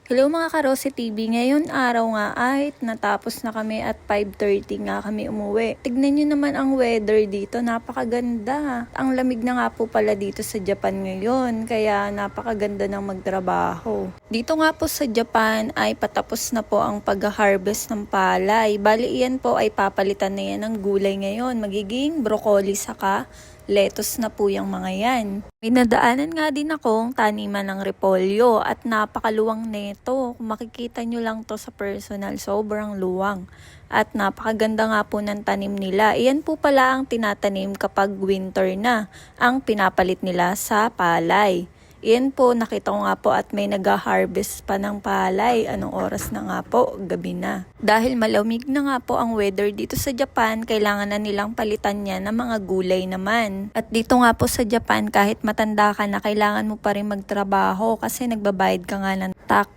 Hello mga Karosi TV, ngayon araw nga ay natapos na kami at 5:30 nga kami umuwi. Tignan nyo naman ang weather dito, napakaganda. Ang lamig na nga po pala dito sa Japan ngayon, kaya napakaganda ng magtrabaho. Dito nga po sa Japan ay patapos na po ang pag-harvest ng palay. Bali iyan po ay papalitan na yan ng gulay ngayon, magiging broccoli saka lettuce na po yung mga yan. May nadaanan nga din akong taniman ng repolyo at napakaluwang neto. Kung makikita nyo lang to sa personal, sobrang luwang. At napakaganda nga po ng tanim nila. Iyan po pala ang tinatanim kapag winter na, ang pinapalit nila sa palay. Iyan po, nakita ko nga po at may nag-harvest pa ng palay. Anong oras na nga po? Gabi na. Dahil malamig na nga po ang weather dito sa Japan, kailangan na nilang palitan niya ng mga gulay naman. At dito nga po sa Japan, kahit matanda ka na, kailangan mo pa rin magtrabaho kasi nagbabayad ka nga ng tax.